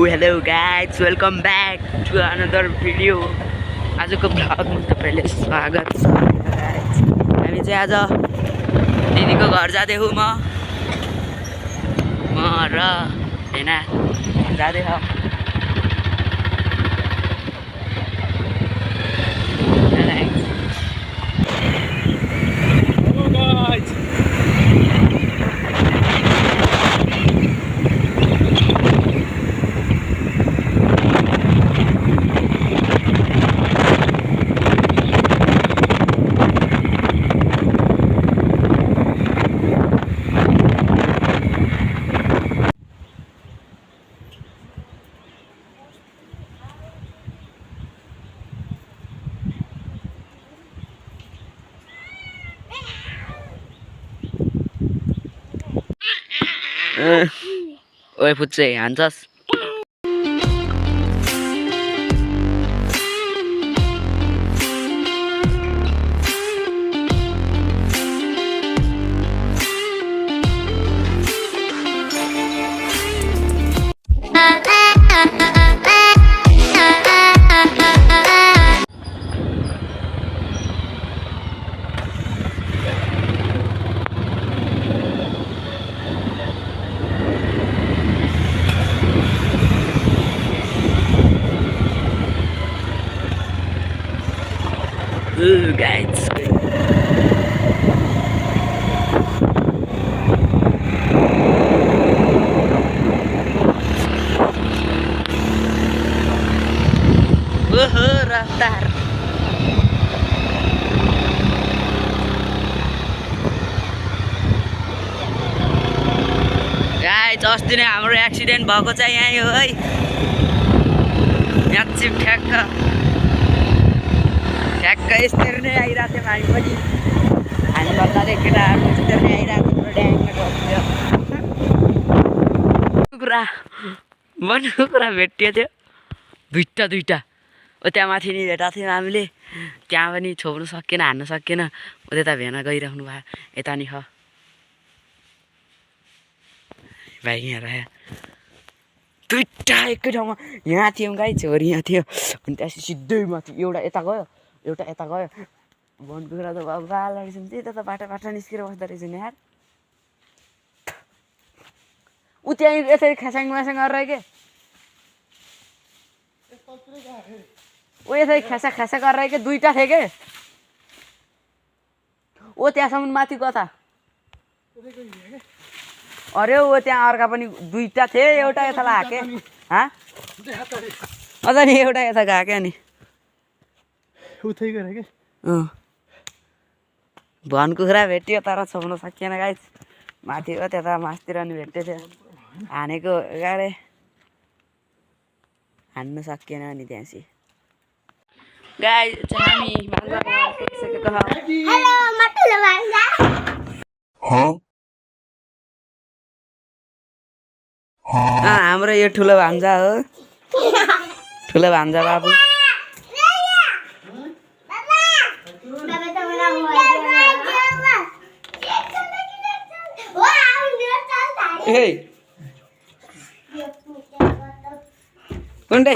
Hello guys, welcome back to another video. आजको भ्लगमा तपाईलाई स्वागत छ गाइस। हामी चाहिँ आज दिदीको घर जाँदैछौँ म र हैन जाँदै छ। Oi पुच्चे हान्छस् guys. Raftar. Guys, अस्ति नै हाम्रो एक्सिडेन्ट भएको चाहिँ यही हो है। यहाँ चाहिँ ठ्याक्क यसरी नै आइरहेको थियो हामी पनि। हामी भन्दाखेरि केटाहरू यसरी नै आइरहेको थियो ड्याङमा गर्थ्यो। भन्नुको कुरा भेटियो थियो दुईटा ओ त्यहाँ माथि नि भेटाएको थियौँ हामीले। त्यहाँ पनि छोप्नु सकिएन, हान्नु सकिएन। ओ त्यता भेना गइराख्नु भयो। यता नि छ भाइ यहाँ रह्यो दुईटा एकै ठाउँमा। यहाँ थियौँ गाई, छोरी यहाँ थियो। अनि त्यहाँपछि सिधै माथि एउटा यता गयो एउटा यता गयो। भन्नुको कुरा त बाबा लडिसम्म त्यही त बाटो निस्केर बस्दो रहेछ नि यार। ऊ त्यहीँ यसरी खेसाङ मासाङ गरेर के ऊ यसरी खेसा गरेर के दुईटा थिए के। ओ त्यहाँसम्म माथि कता अरे ओ त्यहाँ अर्का पनि दुईटा थिए। एउटा यता हाके अझ नि एउटा यता गएको नि भनको कुरा भेटियो तर छोप्नु सकिएन गाइस। माथि हो त्यता मासतिर नि भेट्दै थियो। हानेको गाडे हान्नु सकिएन नि त्यहाँपछि गाइस। हामी भान्जाको घर पुगिसकेको छ। हेलो म ठुलो भान्जा। हाम्रो यो ठुलो भान्जा हो। ठुलो भान्जा बाबु। कुंडे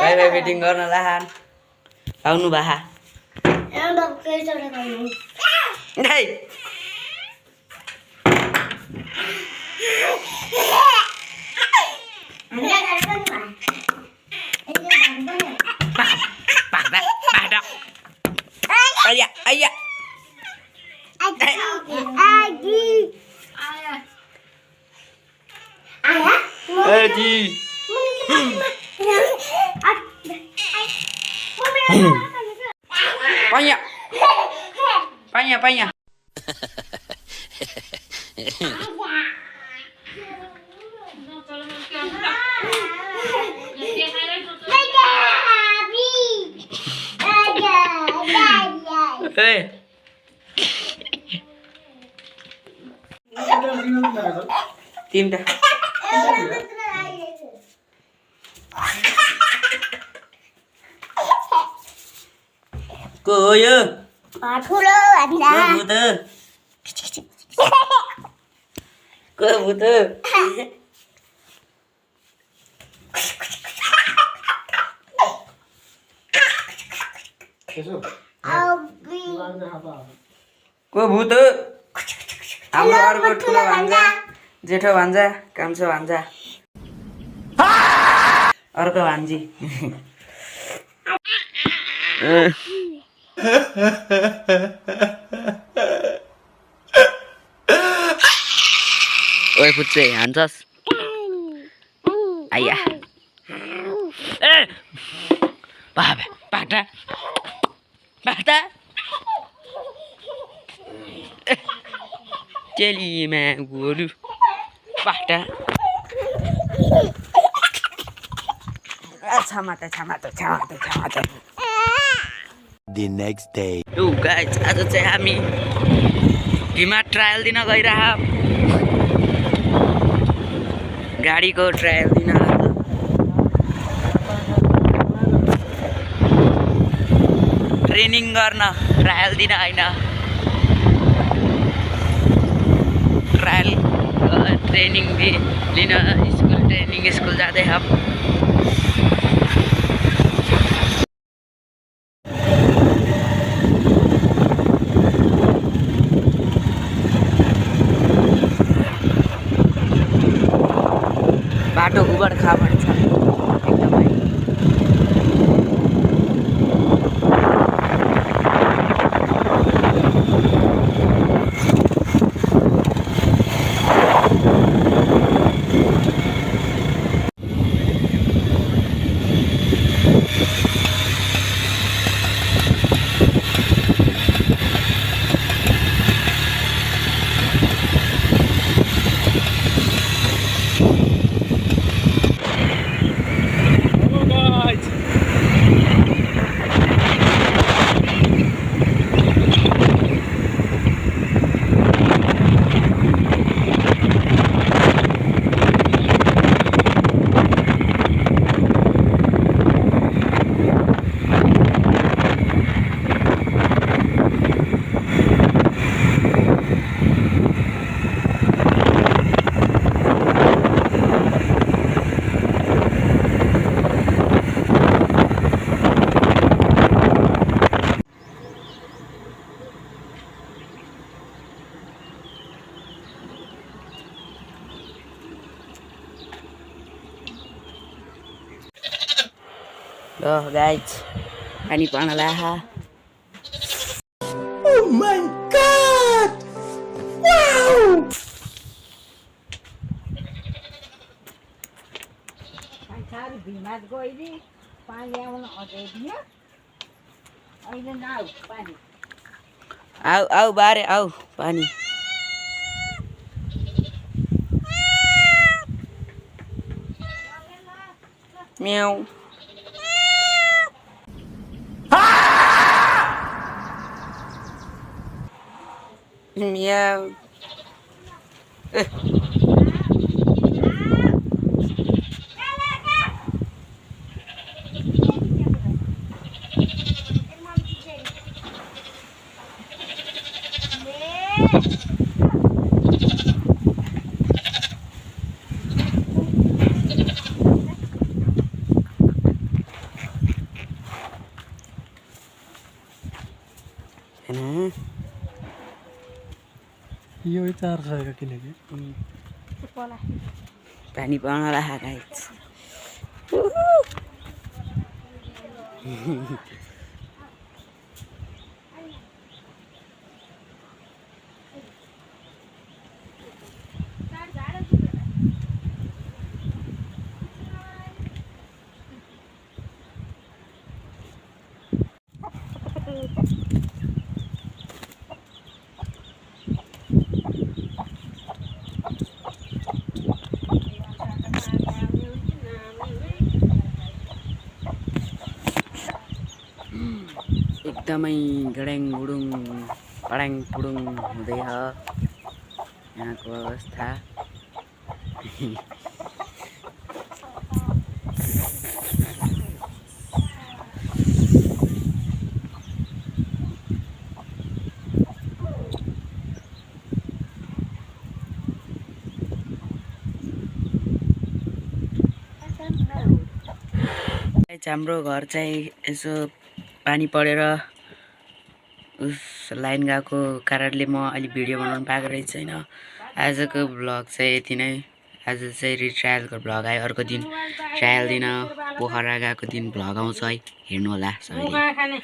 भाइ मिटिङ गर्न लाहान आउनु बाहा Ayah. Banyak. Tim dah. को हो यो ठुलो भन्दा भूत को भूत को भूत हाम्रो अर्को ठुलो भान्जा जेठो भान्जा कान्छो भान्जा अर्को भान्जी ओए फुच्चे हान्छस् आइया ए बाबा बाटा बाटा चेलीमा गोरु बाटा क्षमा त The next day. Yo guys आज चाहिँ हामी हिमा ट्रायल दिन गइरहेको गाडीको ट्रायल दिन ट्रेनिङ गर्न ट्रायल दिन होइन ट्रायल ट्रेनिङ लिन स्कुल जाँदै हम बाटो उबड खाबड छ एकदमै Loh guys, pani panalaha. Oh my god! Wow! Au bare au pani. Meow. Meow. यो चार खाएका किनकि पानी panalaha guys. एकदमै गड्याङ गुडुङ पडाङ पुडुङ हुँदैछ यहाँको अवस्था। हाम्रो घर चाहिँ यसो पानी परेर लाइन गएको कारणले म अहिले भिडियो बनाउनु पाएको रहेछ छैन। आजको भ्लग चाहिँ यति नै। आज चाहिँ रिट्रायलको भ्लग आयो, अर्को दिन ट्रायल दिन पोखरा गएको दिन भ्लग आउँछ है, हेर्नुहोला सबैले।